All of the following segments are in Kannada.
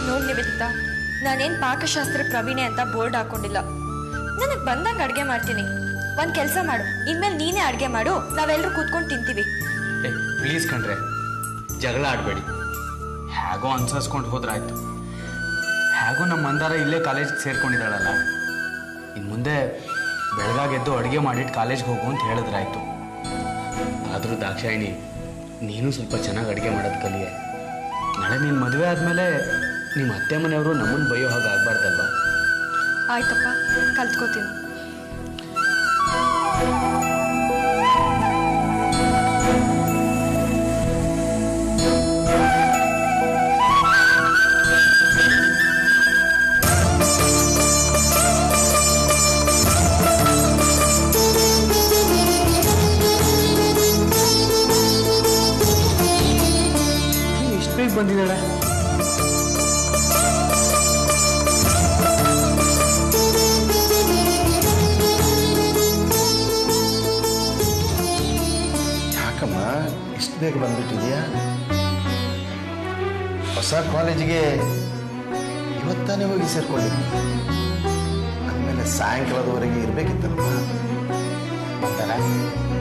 ನೋಡಿ ನಿವೇದಿತಾ, ನಾನೇನು ಪಾಕಶಾಸ್ತ್ರ ಪ್ರವೀಣೆ ಅಂತ ಬೋರ್ಡ್ ಹಾಕೊಂಡಿಲ್ಲ. ನನಗೆ ಬಂದಂಗೆ ಅಡುಗೆ ಮಾಡ್ತೀನಿ. ಒಂದು ಕೆಲಸ ಮಾಡು, ಇನ್ಮೇಲೆ ನೀನೇ ಅಡುಗೆ ಮಾಡು, ನಾವೆಲ್ಲರೂ ಕೂತ್ಕೊಂಡು ತಿಂತೀವಿ. ಪ್ಲೀಸ್ ಕಣ್ರೆ, ಜಗಳ ಆಡಬೇಡಿ. ಹೇಗೋ ಅನ್ಸರ್ಸ್ಕೊಂಡು ಹೋದ್ರಾಯ್ತು. ಹೇಗೋ ನಮ್ಮ ಮಂದಾರ ಇಲ್ಲೇ ಕಾಲೇಜಿಗೆ ಸೇರ್ಕೊಂಡಿದ್ದಾಳಲ್ಲ, ಇನ್ನು ಮುಂದೆ ಬೆಳಗಾಗೆದ್ದು ಅಡುಗೆ ಮಾಡಿಟ್ಟು ಕಾಲೇಜ್ಗೆ ಹೋಗು ಅಂತ ಹೇಳಿದ್ರಾಯ್ತು. ಆದರೂ ದಾಕ್ಷಾಯಿಣಿ, ನೀನು ಸ್ವಲ್ಪ ಚೆನ್ನಾಗಿ ಅಡುಗೆ ಮಾಡೋದು ಕಲಿಯೆ. ನಾಳೆ ನೀನು ಮದುವೆ ಆದಮೇಲೆ ನಿಮ್ಮ ಅತ್ತೆ ಮನೆಯವರು ನಮ್ಮನ್ನು ಬೈಯೋ ಹಾಗೆ ಆಗಬಾರ್ದಲ್ವ? ಆಯ್ತಪ್ಪ, ಕಲ್ತ್ಕೋತೀನಿ. ಇಷ್ಟು ಬೇಗ ಬಂದಿದ್ದಾಳೆ? ಇಷ್ಟು ಬೇಗ ಬಂದ್ಬಿಟ್ಟಿದೆಯಾ? ಹೊಸ ಕಾಲೇಜಿಗೆ ಇವತ್ತಾನೇ ಹೋಗಿ ಸೇರ್ಕೊಂಡಿದ್ದೆ. ಆಮೇಲೆ ಸಾಯಂಕಾಲದವರೆಗೆ ಇರಬೇಕಿತ್ತಲ್ವ?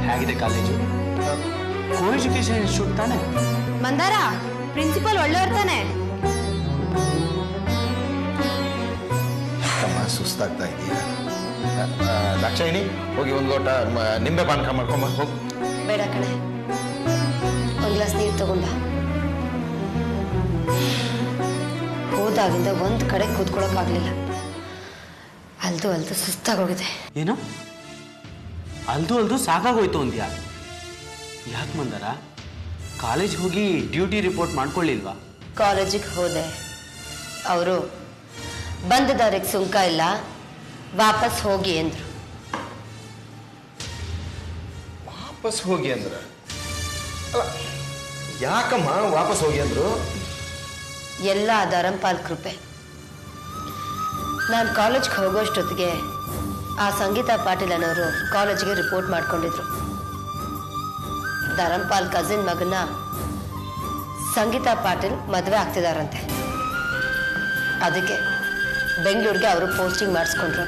ಹೇಗಿದೆ ಕಾಲೇಜು? ಕೋ ಎಜುಕೇಶನ್ ಇನ್ಸ್ಟಿಟ್ಯೂಟ್ ತಾನೆ? ಮಂದಾರ, ಪ್ರಿನ್ಸಿಪಲ್ ಒಳ್ಳೆಯವ್ರು ತಾನೆ? ಸುಸ್ತಾಗ್ತಾ ಇದೆಯಾ? ದಾಕ್ಷಾಯಿಣಿ, ಹೋಗಿ ಒಂದು ಲೋಟ ನಿಂಬೆ ಪಾನಕ ಮಾಡ್ಕೊಂಬ ಹೋಗಿ. ಬೇಡ ಕಣೆ, ಒಂದು ಗ್ಲಾಸ್ ನೀರು ತಗೊಂಡ. ಹೋದಾಗಿಂದ ಒಂದು ಕಡೆ ಕೂತ್ಕೊಳ್ಳೋಕ್ಕಾಗಲಿಲ್ಲ. ಅಲ್ದು ಸುಸ್ತಾಗೋಗಿದೆ. ಏನು ಅಲ್ದು ಸಾಕಾಗೋಯ್ತು ಅಂದ್ಯಾ? ಯಾಕೆ ಮಂದಾರ, ಕಾಲೇಜ್ ಹೋಗಿ ಡ್ಯೂಟಿ ರಿಪೋರ್ಟ್ ಮಾಡ್ಕೊಳ್ಳಿಲ್ವಾ? ಕಾಲೇಜಿಗೆ ಹೋದೆ. ಅವರು ಬಂದ ದಾರಿಗೆ ಸುಂಕ ಇಲ್ಲ, ವಾಪಸ್ ಹೋಗಿ ಅಂದ್ರು. ವಾಪಸ್ ಹೋಗಿ ಅಂದ್ರೆ ಅಲ್ಲ, ಯಾಕಮ್ಮ ವಾಪಸ್ ಹೋಗಿ ಅಂದ್ರು? ಎಲ್ಲ ಧರಂಪಾಲ್ ಕೃಪೆ. ನಾನು ಕಾಲೇಜ್ಗೆ ಹೋಗೋಷ್ಟೊತ್ತಿಗೆ ಆ ಸಂಗೀತಾ ಪಾಟೀಲ್ ಅನ್ನೋರು ಕಾಲೇಜ್ಗೆ ರಿಪೋರ್ಟ್ ಮಾಡ್ಕೊಂಡಿದ್ರು. ಧರಂಪಾಲ್ ಕಸಿನ್ ಮಗನ ಸಂಗೀತಾ ಪಾಟೀಲ್ ಮದುವೆ ಆಗ್ತಿದಾರಂತೆ. ಅದಕ್ಕೆ ಬೆಂಗಳೂರಿಗೆ ಅವರು ಪೋಸ್ಟಿಂಗ್ ಮಾಡಿಸ್ಕೊಂಡ್ರು.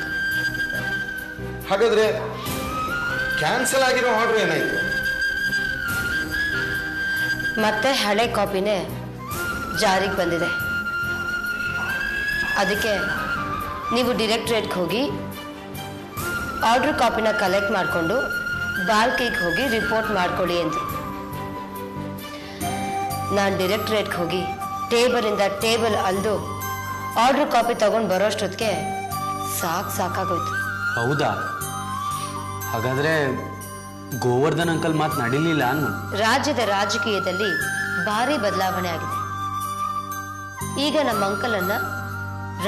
ಹಾಗಾದ್ರೆ ಕ್ಯಾನ್ಸಲ್ ಆಗಿರೋ ಆರ್ಡರ್ ಏನಾಯ್ತು? ಮತ್ತೆ ಹಳೆ ಕಾಪಿನೇ ಜಾರಿಗೆ ಬಂದಿದೆ. ಅದಕ್ಕೆ ನೀವು ಡೈರೆಕ್ಟ್ರೇಟ್ಗೆ ಹೋಗಿ ಆರ್ಡ್ರ್ ಕಾಪಿನ ಕಲೆಕ್ಟ್ ಮಾಡಿಕೊಂಡು ಬಾಲ್ಕಿಗೆ ಹೋಗಿ ರಿಪೋರ್ಟ್ ಮಾಡ್ಕೊಳ್ಳಿ ಅಂದರು. ನಾನು ಡೈರೆಕ್ಟ್ರೇಟ್ಗೆ ಹೋಗಿ ಟೇಬಲಿಂದ ಟೇಬಲ್ ಅಲ್ದು ಆರ್ಡ್ರ್ ಕಾಪಿ ತಗೊಂಡು ಬರೋಷ್ಟೊತ್ತಿಗೆ ಸಾಕಾಗೋಯ್ತು. ಹೌದಾ? ಹಾಗಾದ್ರೆ ಗೋವರ್ಧನ್ ಅಂಕಲ್ ಮಾತು ನಡೀಲಿಲ್ಲ ಅನ್ನು? ರಾಜ್ಯದ ರಾಜಕೀಯದಲ್ಲಿ ಭಾರಿ ಬದಲಾವಣೆ ಆಗಿದೆ. ಈಗ ನಮ್ಮ ಅಂಕಲನ್ನ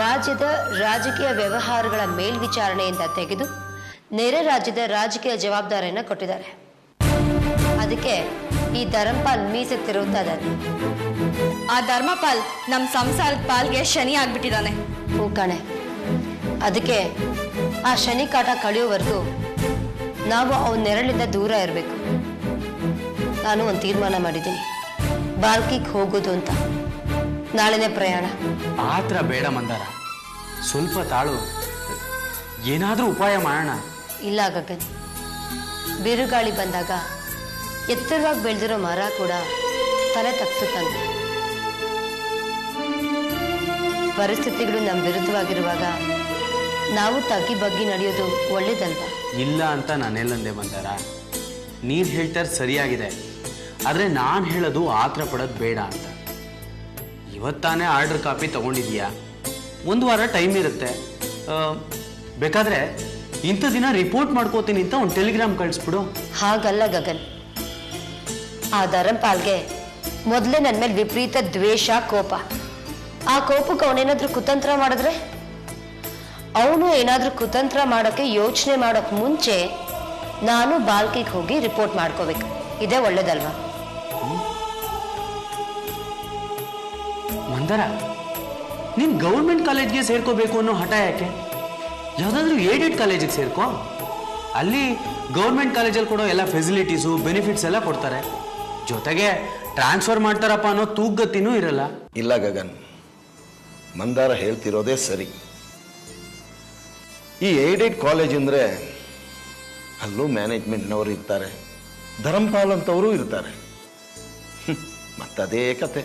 ರಾಜ್ಯದ ರಾಜಕೀಯ ವ್ಯವಹಾರಗಳ ಮೇಲ್ವಿಚಾರಣೆಯಿಂದ ತೆಗೆದು ನೆರೆ ರಾಜ್ಯದ ರಾಜಕೀಯ ಜವಾಬ್ದಾರಿಯನ್ನು ಕೊಟ್ಟಿದ್ದಾರೆ. ಅದಕ್ಕೆ ಈ ಧರ್ಮಪಾಲ್ ಮೀಸೆ ತಿರುಗ್ತಾ ಇದ್ದಾರೆ. ಆ ಧರ್ಮಪಾಲ್ ನಮ್ಮ ಸಂಸಾರದ ಪಾಲ್ಗೆ ಶನಿ ಆಗ್ಬಿಟ್ಟಿದ್ದಾನೆ. ಹೂ ಕಣೆ. ಅದಕ್ಕೆ ಆ ಶನಿ ಕಾಟ ಕಳೆಯೋವರೆಗೂ ನಾವು ಅವನ ನೆರಳಿಂದ ದೂರ ಇರಬೇಕು. ನಾನು ಒಂದು ತೀರ್ಮಾನ ಮಾಡಿದ್ದೀನಿ, ಬಾಲ್ಕಿಗೆ ಹೋಗೋದು ಅಂತ. ನಾಳೆನೇ ಪ್ರಯಾಣ. ಆತ್ರ ಬೇಡ ಮಂದಾರ, ಸ್ವಲ್ಪ ತಾಳು, ಏನಾದರೂ ಉಪಾಯ ಮಾಡೋಣ. ಇಲ್ಲ ಗಗನ್, ಬಿರುಗಾಳಿ ಬಂದಾಗ ಎತ್ತರವಾಗಿ ಬೆಳೆದಿರೋ ಮರ ಕೂಡ ತಲೆ ತಗ್ಸುತ್ತಂತೆ. ಪರಿಸ್ಥಿತಿಗಳು ನಮ್ಮ ವಿರುದ್ಧವಾಗಿರುವಾಗ ನಾವು ತಗ್ಗಿ ಬಗ್ಗಿ ನಡೆಯೋದು ಒಳ್ಳೇದಲ್ವಾ? ಇಲ್ಲ ಅಂತ ನಾನೆಲ್ಲಂದೆ ಮಂದಾರ, ನೀನು ಹೇಳ್ತಾರೆ ಸರಿಯಾಗಿದೆ. ಆದರೆ ನಾನು ಹೇಳೋದು ಆತ್ರ ಪಡೋದು ಬೇಡ ಅಂತ. ಇವತ್ತಾನೇ ಆರ್ಡರ್ ಕಾಪಿ ತಗೊಂಡಿದೀಯಾ, ಒಂದು ವಾರ ಟೈಮ್ ಇರುತ್ತೆ. ಬೇಕಾದರೆ ಇಂಥ ದಿನ ರಿಪೋರ್ಟ್ ಮಾಡ್ಕೋತೀನಿ ಅಂತ ಒಂದು ಟೆಲಿಗ್ರಾಮ್ ಕಳಿಸ್ಬಿಡು. ಹಾಗಲ್ಲ ಗಗನ್, ಆ ಧರಂಪಾಲ್ಗೆ ಮೊದಲೇ ನನ್ನ ಮೇಲೆ ವಿಪರೀತ ದ್ವೇಷ, ಕೋಪ. ಆ ಕೋಪಕ್ಕೆ ಅವನೇನಾದ್ರೂ ಕುತಂತ್ರ ಮಾಡಿದ್ರೆ, ಅವನು ಏನಾದ್ರೂ ಕುತಂತ್ರ ಮಾಡೋಕ್ಕೆ ಯೋಚನೆ ಮಾಡೋಕ್ಕೆ ಮುಂಚೆ ನಾನು ಬಾಲ್ಕಿಗೆ ಹೋಗಿ ರಿಪೋರ್ಟ್ ಮಾಡ್ಕೋಬೇಕು. ಇದೇ ಒಳ್ಳೇದಲ್ವಾ? ಮಂದಾರ, ನೀನು ಗೌರ್ಮೆಂಟ್ ಕಾಲೇಜ್ಗೆ ಸೇರ್ಕೋಬೇಕು ಅನ್ನೋ ಹಠ ಯಾಕೆ? ಯಾವುದಾದ್ರೂ ಏಡೆಡ್ ಕಾಲೇಜಿಗೆ ಸೇರ್ಕೋ. ಅಲ್ಲಿ ಗೌರ್ಮೆಂಟ್ ಕಾಲೇಜಲ್ಲಿ ಕೊಡೋ ಎಲ್ಲ ಫೆಸಿಲಿಟೀಸು, ಬೆನಿಫಿಟ್ಸ್ ಎಲ್ಲ ಕೊಡ್ತಾರೆ. ಜೊತೆಗೆ ಟ್ರಾನ್ಸ್ಫರ್ ಮಾಡ್ತಾರಪ್ಪ ಅನ್ನೋ ತೂಗತ್ತಿನೂ ಇರಲ್ಲ. ಇಲ್ಲ ಗಗನ್, ಮಂದಾರ ಹೇಳ್ತಿರೋದೇ ಸರಿ. ಈ ಏಡೆಡ್ ಕಾಲೇಜ್ ಅಂದರೆ ಅಲ್ಲೂ ಮ್ಯಾನೇಜ್ಮೆಂಟ್ನವರು ಇರ್ತಾರೆ, ಧರ್ಮಪಾಲ್ ಅಂತವರು ಇರ್ತಾರೆ. ಮತ್ತದೇ ಕತೆ.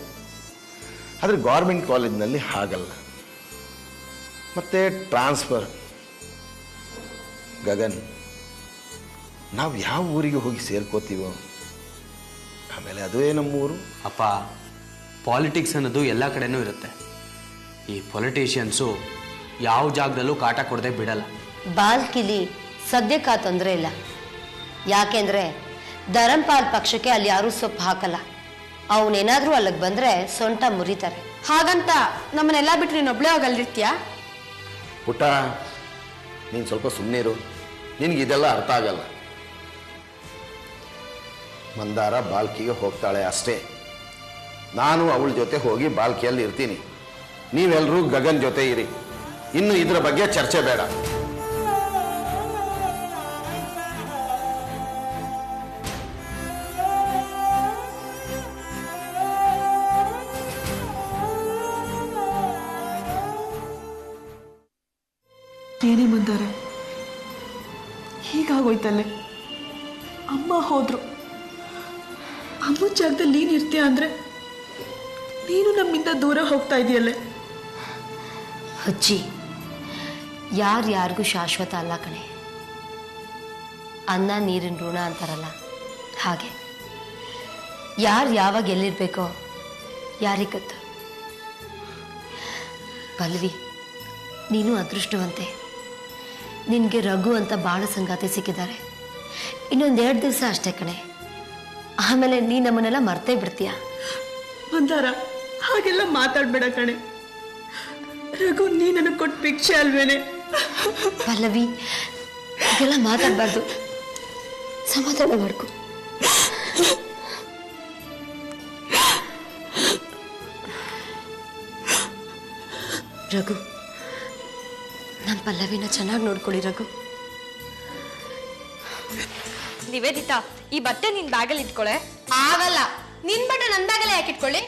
ಆದರೆ ಗೌರ್ಮೆಂಟ್ ಕಾಲೇಜ್ನಲ್ಲಿ ಹಾಗಲ್ಲ. ಮತ್ತೆ ಟ್ರಾನ್ಸ್ಫರ್. ಗಗನ್, ನಾವು ಯಾವ ಊರಿಗೆ ಹೋಗಿ ಸೇರ್ಕೋತೀವೋ ಆಮೇಲೆ ಅದುವೇ ನಮ್ಮೂರು. ಅಪ್ಪ, ಪಾಲಿಟಿಕ್ಸ್ ಅನ್ನೋದು ಎಲ್ಲ ಕಡೆನೂ ಇರುತ್ತೆ. ಈ ಪೊಲಿಟಿಷಿಯನ್ಸು ಯಾವ ಜಾಗದಲ್ಲೂ ಕಾಟ ಕೊಡದೆ ಬಿಡಲ್ಲ. ಬಾಲ್ಕಿಲಿ ಸದ್ಯಕ್ಕೆ ಆ ತೊಂದರೆ ಇಲ್ಲ. ಯಾಕೆಂದ್ರೆ ಧರಂಪಾಲ್ ಪಕ್ಷಕ್ಕೆ ಅಲ್ಲಿ ಯಾರೂ ಸೊಪ್ಪು ಹಾಕಲ್ಲ. ಅವನೇನಾದ್ರೂ ಅಲ್ಲಿಗೆ ಬಂದ್ರೆ ಸೊಂಟ ಮುರಿತಾರೆ. ಹಾಗಂತ ನಮ್ಮನ್ನೆಲ್ಲ ಬಿಟ್ಟು ನೀನು ಒಬ್ಳೇ ಹೋಗಲ್ರಿತ್ಯಾ? ಪುಟ್ಟ, ನೀನು ಸ್ವಲ್ಪ ಸುಮ್ಮನಿರು. ನಿನಗಿದೆಲ್ಲ ಅರ್ಥ ಆಗಲ್ಲ. ಮಂದಾರ ಬಾಲ್ಕಿಗೆ ಹೋಗ್ತಾಳೆ ಅಷ್ಟೇ. ನಾನು ಅವಳ ಜೊತೆ ಹೋಗಿ ಬಾಲ್ಕಿಯಲ್ಲಿ ಇರ್ತೀನಿ. ನೀವೆಲ್ಲರೂ ಗಗನ್ ಜೊತೆ ಇರಿ. ಇನ್ನು ಇದರ ಬಗ್ಗೆ ಚರ್ಚೆ ಬೇಡ. ಏನೇ ಬಂದಾರೆ, ಹೀಗಾಗೋಯ್ತಲ್ಲೇ. ಅಮ್ಮ ಹೋದ್ರು. ಅಮ್ಮನ ಜಾಗದಲ್ಲಿ ನೀನು ಇರ್ತೀಯ ಅಂದ್ರೆ ನೀನು ನಮ್ಮಿಂದ ದೂರ ಹೋಗ್ತಾ ಇದೆಯಲ್ಲೇ. ಹುಚ್ಚಿ, ಯಾರಿಗೂ ಶಾಶ್ವತ ಅಲ್ಲ ಕಣೆ. ಅನ್ನ ನೀರಿನ ಋಣ ಅಂತಾರಲ್ಲ ಹಾಗೆ. ಯಾರು ಯಾವಾಗ ಎಲ್ಲಿರ್ಬೇಕೋ ಯಾರಿಗೆ ಗೊತ್ತು. ಪಲ್ವಿ, ನೀನು ಅದೃಷ್ಟವಂತೆ. ನಿನಗೆ ರಘು ಅಂತ ಬಾಳ ಸಂಗಾತಿ ಸಿಕ್ಕಿದ್ದಾರೆ. ಇನ್ನೊಂದೆರಡು ದಿವಸ ಅಷ್ಟೇ ಕಣೆ, ಆಮೇಲೆ ನೀ ನಮ್ಮನ್ನೆಲ್ಲ ಮರ್ತೇ ಬಿಡ್ತೀಯ. ಮಂದಾರ, ಹಾಗೆಲ್ಲ ಮಾತಾಡ್ಬೇಡ ಕಣೆ. ರಘು ನೀ ನನಗೆ ಕೊಟ್ಟು ಭಿಕ್ಷೆ ಅಲ್ವೇನೆ. ಪಲ್ಲವಿ, ಇದೆಲ್ಲ ಮಾತಾಡಬಾರ್ದು. ಸಮಾಧಾನ ಮಾಡ್ಕೊ. ರಘು, ನಮ್ಮ ಪಲ್ಲವಿನ ಚೆನ್ನಾಗಿ ನೋಡ್ಕೊಳ್ಳಿ ರಘು. ನಿವೇದಿತಾ, ಈ ಬಟ್ಟೆ ನಿನ್ ಬ್ಯಾಗಲ್ಲಿ ಇಟ್ಕೊಳೆ. ಆಗಲ್ಲ. ನಿನ್ ಬಟ್ಟೆ ನನ್ನ ಬ್ಯಾಗಲ್ಲೇ ಯಾಕೆ ಇಟ್ಕೊಳ್ಳಿ?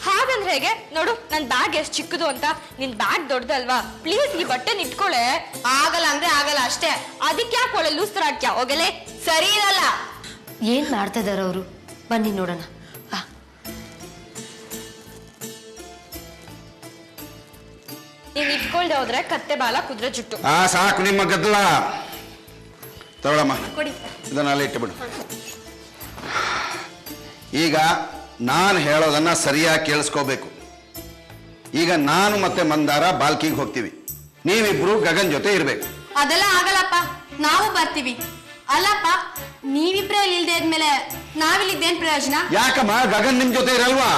ಹಾಗಂದ್ರೆ ಹೇಗೆ? ನೋಡು ನನ್ ಬ್ಯಾಗ್ ಎಷ್ಟು ಚಿಕ್ಕದು ಅಂತ. ನಿನ್ ಬ್ಯಾಗ್ ದೊಡ್ಡದಲ್ವಾ? ಪ್ಲೀಸ್ ಈ ಬಟ್ಟೆ ಇಟ್ಕೊಳೆ. ಆಗಲ್ಲ ಅಂದ್ರೆ ಆಗಲ್ಲ ಅಷ್ಟೇ. ಅದಕ್ಕೆ ಯಾಕೆ ಒಳ್ಳೆ ಲೂಸ್ ತರ ಆಡ್ತೀಯ? ಹೋಗಲೇ. ಸರಿ ಇರಲ್ಲ. ಏನ್ ಮಾಡ್ತಾ ಇದಾರ ಅವರು? ಬನ್ನಿ ನೋಡೋಣ. ಬಾ. ನೀನ್ ಇಟ್ಕೊಳ್ದೆ ಹೋದ್ರೆ ಕತ್ತೆ ಬಾಲ ಕುದುರೆ ಜುಟ್ಟು. ಸಾಕು ನಿಮ್ಮ ಗದ್ದಲ. ತಗೊಳಮ್ಮ, ಕೊಡಿ. ಇದನ್ನೆಲ್ಲ ಇಟ್ಟುಬಿಡು. ಈಗ ನಾನು ಹೇಳೋದನ್ನ ಸರಿಯಾಗಿ ಕೇಳಿಸ್ಕೋಬೇಕು. ಈಗ ನಾನು ಮತ್ತೆ ಮಂದಾರ ಬಾಲ್ಕಿಗೆ ಹೋಗ್ತೀವಿ. ನೀವಿಬ್ರು ಗಗನ್ ಜೊತೆ ಇರ್ಬೇಕು. ಅದೆಲ್ಲ ಆಗಲ್ಲಪ್ಪ, ನಾವು ಬರ್ತೀವಿ. ಅಲ್ಲಪ್ಪ, ನೀವಿಬ್ರೇ ಇಲ್ಲಿ ಇಲ್ದೇ ಇದ್ಮೇಲೆ ನಾವಿಲ್ಲಿದ್ದೇನ್ ಪ್ರಯೋಜನ? ಯಾಕಮ್ಮ, ಗಗನ್ ನಿಮ್ ಜೊತೆ ಇರಲ್ವಾ?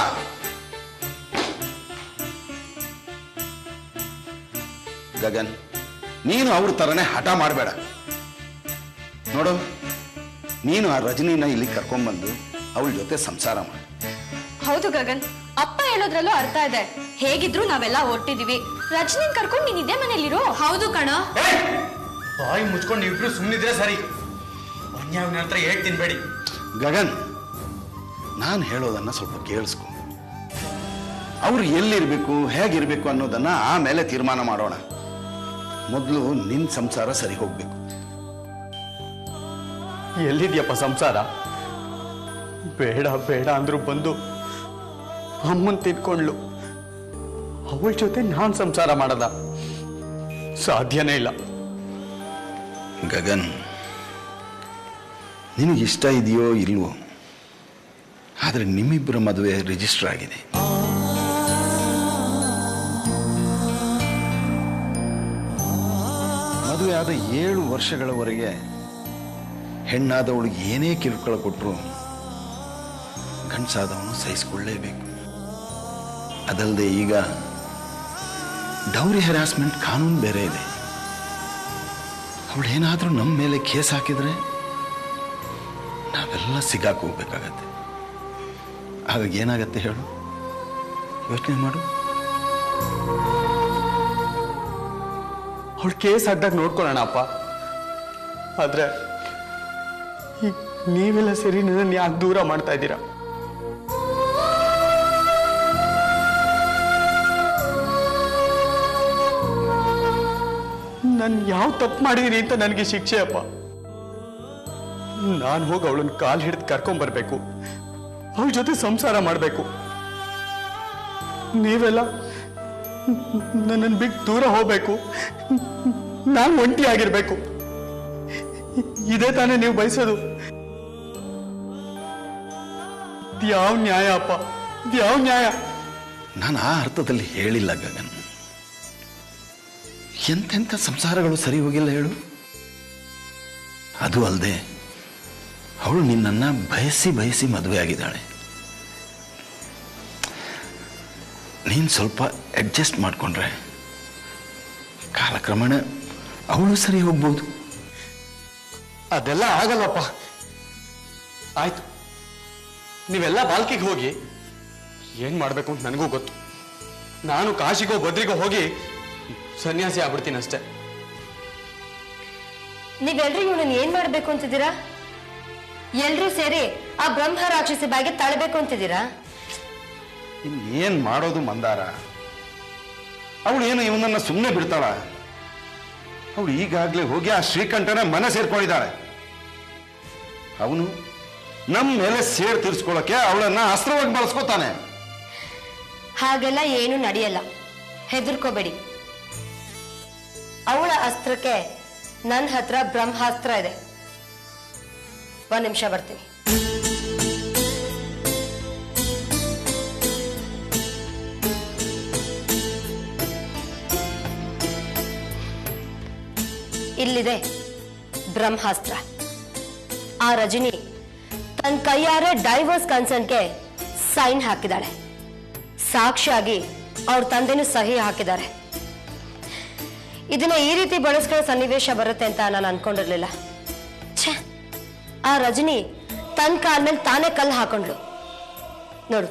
ಗಗನ್, ನೀನು ಅವ್ರ ತರನೇ ಹಠ ಮಾಡಬೇಡ. ನೋಡು, ನೀನು ಆ ರಜನಿನ ಇಲ್ಲಿ ಕರ್ಕೊಂಡ್ಬಂದು ಅವಳ ಜೊತೆ ಸಂಸಾರ ಮಾಡು. ಹೌದು ಗಗನ್, ಅಪ್ಪ ಹೇಳೋದ್ರಲ್ಲೂ ಅರ್ಥ ಇದೆ. ಹೇಗಿದ್ರು ನಾವೆಲ್ಲ ಹೊರಟಿದೀವಿ. ರಜನಿನ್ ಕರ್ಕೊಂಡು ನೀನ್ ಇದೇ ಮನೇಲಿರು. ಹೌದು ಕಣೋ. ಬಾಯಿ ಮುಚ್ಕೊಂಡು ಇಬ್ರು ಸುಮ್ಮನಿದ್ರೆ ಸರಿ. ಅನ್ಯಾವಿನ ಹತ್ರ ಏಟ್ ತಿನ್ಬೇಡಿ. ಗಗನ್, ನಾನು ಹೇಳೋದನ್ನ ಸ್ವಲ್ಪ ಕೇಳಿಸ್ಕೊ. ಅವ್ರು ಎಲ್ಲಿರ್ಬೇಕು, ಹೇಗಿರ್ಬೇಕು ಅನ್ನೋದನ್ನ ಆಮೇಲೆ ತೀರ್ಮಾನ ಮಾಡೋಣ. ಮೊದಲು ನಿನ್ ಸಂಸಾರ ಸರಿ ಹೋಗ್ಬೇಕು. ಎಲ್ಲಿದ್ಯಪ್ಪ ಸಂಸಾರ? ಬೇಡ ಬೇಡ ಅಂದ್ರು ಬಂದು ಅಮ್ಮನ್ ತಿನ್ಕೊಂಡ್ಲು. ಅವಳ ಜೊತೆ ನಾನ್ ಸಂಸಾರ ಮಾಡದ ಸಾಧ್ಯನೇ ಇಲ್ಲ. ಗಗನ್, ನಿನಗಿಷ್ಟ ಇದೆಯೋ ಇಲ್ವೋ, ಆದರೆ ನಿಮ್ಮಿಬ್ಬರ ಮದುವೆ ರಿಜಿಸ್ಟರ್ ಆಗಿದೆ. ಮದುವೆ ಆದ 7 ವರ್ಷಗಳವರೆಗೆ ಹೆಣ್ಣಾದವಳಿಗೆ ಏನೇ ಕಿರುಕುಳ ಕೊಟ್ಟರು ಗಂಡಸಾದವನು ಸಹಿಸಿಕೊಳ್ಳಲೇಬೇಕು. ಅದಲ್ಲದೆ ಈಗ ಡೌರಿ ಹ್ಯಾರಾಸ್ಮೆಂಟ್ ಕಾನೂನು ಬೇರೆ ಇದೆ. ಅವಳೇನಾದರೂ ನಮ್ಮ ಮೇಲೆ ಕೇಸ್ ಹಾಕಿದ್ರೆ ನಾವೆಲ್ಲ ಸಿಗಾಕೋಗ್ಬೇಕಾಗತ್ತೆ. ಆಗ ಏನಾಗತ್ತೆ ಹೇಳು? ಯೋಚನೆ ಮಾಡು. ಅವಳು ಕೇಸ್ ಹಾಕ್ದಾಗ ನೋಡ್ಕೊಳ್ಳೋಣ ಅಪ್ಪ. ಆದ್ರೆ ನೀವೆಲ್ಲ ಸೇರಿ ನನ್ನ ಯಾಕೆ ದೂರ ಮಾಡ್ತಾ ಇದ್ದೀರಾ? ನಾನು ಯಾವ ತಪ್ಪು ಮಾಡಿದೀನಿ ಅಂತ ನನಗೆ ಶಿಕ್ಷೆ ಅಪ್ಪ. ನಾನು ಹೋಗಿ ಅವಳನ್ನ ಕಾಲು ಹಿಡಿದು ಕರ್ಕೊಂಡ್ಬರ್ಬೇಕು, ಅವಳ ಜೊತೆ ಸಂಸಾರ ಮಾಡಬೇಕು. ನೀವೆಲ್ಲ ನನ್ನನ್ನು ಬಿಟ್ಟು ದೂರ ಹೋಗ್ಬೇಕು, ನಾನು ಒಂಟಿ ಆಗಿರ್ಬೇಕು. ಇದೇ ತಾನೇ ನೀವು ಬಯಸೋದು? ಯಾವ ನ್ಯಾಯ ಅಪ್ಪ, ಯಾವ ನ್ಯಾಯ? ನಾನು ಆ ಅರ್ಥದಲ್ಲಿ ಹೇಳಿಲ್ಲ ಗಗನ್. ಎಂತೆಂಥ ಸಂಸಾರಗಳು ಸರಿ ಹೋಗಿಲ್ಲ ಹೇಳು. ಅದು ಅಲ್ಲದೆ ಅವಳು ನಿನ್ನನ್ನು ಬಯಸಿ ಬಯಸಿ ಮದುವೆ ಆಗಿದ್ದಾಳೆ. ನೀನು ಸ್ವಲ್ಪ ಅಡ್ಜಸ್ಟ್ ಮಾಡಿಕೊಂಡ್ರೆ ಕಾಲಕ್ರಮೇಣ ಅವಳು ಸರಿ ಹೋಗ್ಬೋದು. ಅದೆಲ್ಲ ಆಗಲ್ಲಪ್ಪ. ಆಯ್ತು, ನೀವೆಲ್ಲ ಬಾಲ್ಕಿಗೆ ಹೋಗಿ. ಏನ್ ಮಾಡ್ಬೇಕು ಅಂತ ನನಗೂ ಗೊತ್ತು. ನಾನು ಕಾಶಿಗೋ ಬದ್ರಿಗೋ ಹೋಗಿ ಸನ್ಯಾಸಿ ಆಗ್ಬಿಡ್ತೀನಿ ಅಷ್ಟೇ. ನೀವೆಲ್ರೂ ಇವನನ್ನ ಏನ್ ಮಾಡ್ಬೇಕು ಅಂತಿದ್ದೀರಾ? ಎಲ್ರೂ ಸೇರಿ ಆ ಬ್ರಹ್ಮ ರಾಕ್ಷಸಿ ಬಾಯಿಗೆ ತಳಬೇಕು ಅಂತಿದ್ದೀರಾ? ಇನ್ನೇನ್ ಮಾಡೋದು ಮಂದಾರ? ಅವಳು ಏನು ಇವನನ್ನ ಸುಮ್ಮನೆ ಬಿಡ್ತಾಳ? ಅವಳು ಈಗಾಗಲೇ ಹೋಗಿ ಆ ಶ್ರೀಕಂಠನ ಮನೆ ಸೇರ್ಕೊಂಡಿದ್ದಾಳೆ. ಅವನು ನಮ್ಮ ಮೇಲೆ ಸೇರ್ ತೀರ್ಸ್ಕೊಳ್ಳೋಕೆ ಅವಳನ್ನ ಅಸ್ತ್ರವಾಗಿ ಬಳಸ್ಕೊತಾನೆ. ಹಾಗೆಲ್ಲ ಏನು ನಡೆಯಲ್ಲ, ಹೆದರ್ಕೋಬೇಡಿ. ಅವಳ ಅಸ್ತ್ರಕ್ಕೆ ನನ್ನ ಹತ್ರ ಬ್ರಹ್ಮಾಸ್ತ್ರ ಇದೆ. ಒಂದ್ ನಿಮಿಷ ಬರ್ತೀನಿ. ಇಲ್ಲಿದೆ ಬ್ರಹ್ಮಾಸ್ತ್ರ. ಆ ರಜನಿ ತನ್ನ ಕೈಯಾರೆ ಡೈವರ್ಸ್ ಕನ್ಸರ್ನ್ಗೆ ಸೈನ್ ಹಾಕಿದಾಳೆ. ಸಾಕ್ಷಿಯಾಗಿ ಅವ್ರ ತಂದೆನೂ ಸಹಿ ಹಾಕಿದ್ದಾರೆ. ಇದನ್ನ ಈ ರೀತಿ ಬಳಸ್ಕೊಳ್ಳೋ ಸನ್ನಿವೇಶ ಬರುತ್ತೆ ಅಂತ ನಾನು ಅನ್ಕೊಂಡಿರ್ಲಿಲ್ಲ. ಛೇ, ಆ ರಜನಿ ತನ್ನ ಕಾಲ ಮೇಲೆ ತಾನೇ ಕಲ್ಲು ಹಾಕೊಂಡ್ಳು ನೋಡು.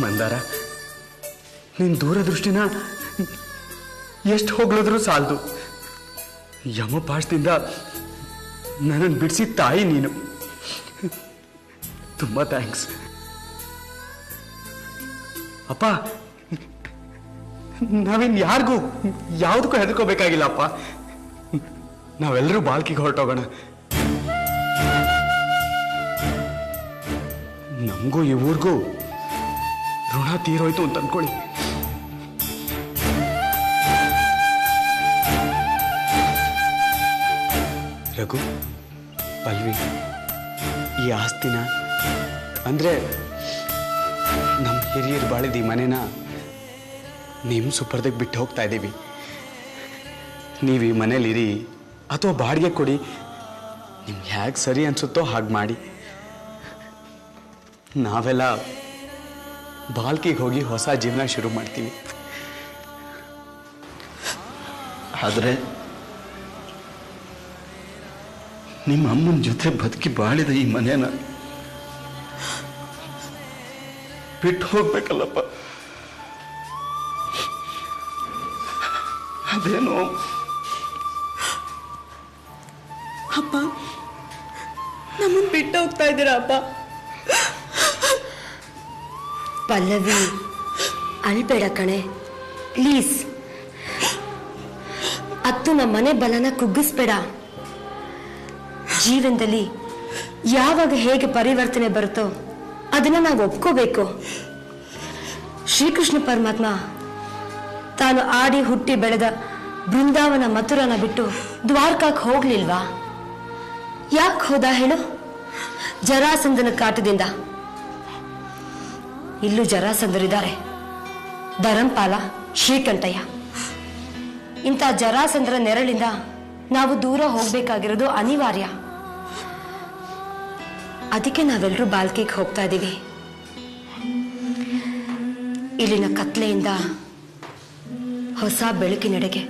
ಮಂದಾರ, ನಿನ್ ದೂರದೃಷ್ಟಿನ ಎಷ್ಟು ಹೋಗ್ಲಿದ್ರು ಸಾಲದು. ಯಮಪಾಶದಿಂದ ನನ್ನನ್ನು ಬಿಡಿಸಿದ ತಾಯಿ ನೀನು. ತುಂಬಾ ಥ್ಯಾಂಕ್ಸ್ ಅಪ್ಪ. ನಾವಿನ್ ಯಾರಿಗೂ ಯಾವುದಕ್ಕೂ ಹೆದರ್ಕೋಬೇಕಾಗಿಲ್ಲ ಅಪ್ಪ. ನಾವೆಲ್ಲರೂ ಬಾಲ್ಕಿಗೆ ಹೊರಟೋಗೋಣ. ನಮಗೂ ಈ ಊರಿಗೂ ಋಣ ತೀರೋಯ್ತು ಅಂತ ಅನ್ಕೊಳ್ಳಿ. ರಘು, ಪಲ್ವಿ, ಈ ಆಸ್ತಿನ ಅಂದ್ರೆ ನಮ್ಮ ಹಿರಿಯರು ಬಾಳಿದ ಈ ಮನೆನ ನಿಮ್ಮ ಸುಪರ್ದಕ್ಕೆ ಬಿಟ್ಟು ಹೋಗ್ತಾ ಇದ್ದೀವಿ. ನೀವು ಈ ಮನೇಲಿರಿ ಅಥವಾ ಬಾಡಿಗೆ ಕೊಡಿ, ನಿಮ್ಗೆ ಹೇಗೆ ಸರಿ ಅನ್ಸುತ್ತೋ ಹಾಗೆ ಮಾಡಿ. ನಾವೆಲ್ಲ ಬಾಲ್ಕಿಗೆ ಹೋಗಿ ಹೊಸ ಜೀವನ ಶುರು ಮಾಡ್ತೀವಿ. ಆದರೆ ನಿಮ್ಮ ಅಮ್ಮನ ಜೊತೆ ಬದುಕಿ ಬಾಳಿದ ಈ ಮನೇನ ಬಿಟ್ಟು ಹೋಗ್ಬೇಕಲ್ಲಪ್ಪ. ಅದೇನು ಅಪ್ಪ, ನಮ್ಮನ್ನು ಬಿಟ್ಟು ಹೋಗ್ತಾ ಇದ್ದೀರಾ ಅಪ್ಪ? ಪಲ್ಲವಿ, ಅಳ್ಬೇಡ ಕಣೆ ಪ್ಲೀಸ್. ಅತ್ತು ನಮ್ಮ ಮನೆ ಬಲನ ಕುಗ್ಗಿಸ್ಬೇಡ. ಜೀವನದಲ್ಲಿ ಯಾವಾಗ ಹೇಗೆ ಪರಿವರ್ತನೆ ಬರುತ್ತೋ ಅದನ್ನ ನಾವು ಒಪ್ಕೋಬೇಕು. ಶ್ರೀಕೃಷ್ಣ ಪರಮಾತ್ಮ ತಾನು ಆಡಿ ಹುಟ್ಟಿ ಬೆಳೆದ ಬೃಂದಾವನ ಮಥುರನ ಬಿಟ್ಟು ದ್ವಾರಕಕ್ಕೆ ಹೋಗ್ಲಿಲ್ವಾ? ಯಾಕೆ ಹೋದ ಹೇಳು? ಜರಾಸಂಧನ ಕಾಟದಿಂದ. ಇಲ್ಲೂ ಜರಾಸಂಧರಿದ್ದಾರೆ, ಧರಂಪಾಲ, ಶ್ರೀಕಂಠಯ್ಯ. ಇಂಥ ಜರಾಸಂಧರ ನೆರಳಿಂದ ನಾವು ದೂರ ಹೋಗ್ಬೇಕಾಗಿರೋದು ಅನಿವಾರ್ಯ. ಅದಕ್ಕೆ ನಾವೆಲ್ಲರೂ ಬಾಲ್ಕಿಗೆ ಹೋಗ್ತಾ ಇದ್ದೀವಿ. ಇಲ್ಲಿನ ಕತ್ಲೆಯಿಂದ ಹೊಸ ಬೆಳಕಿನೆಡೆಗೆ.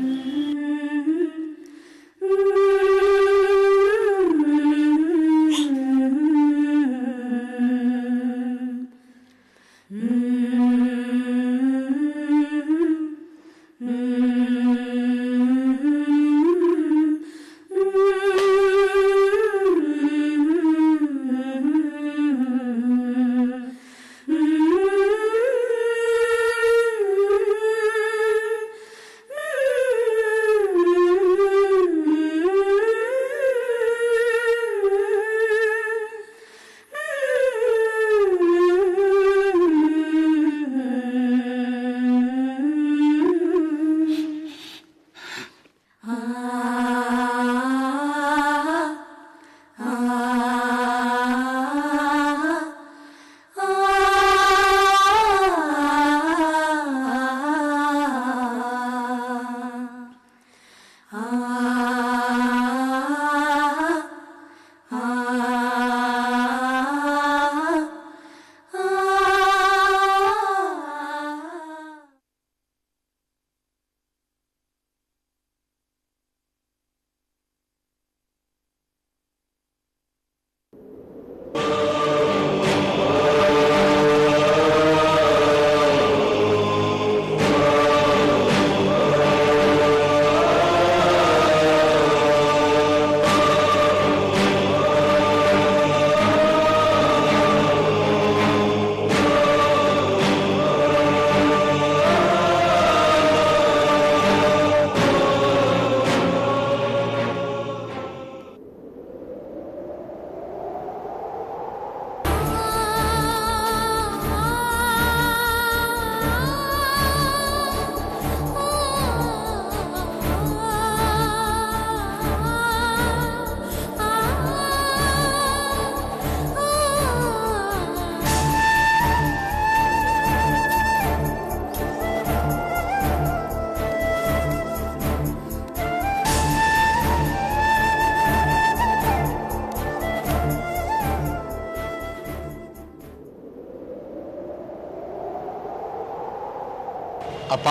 ಅಪ್ಪ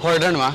ಹೊರಡೋಣವಾ?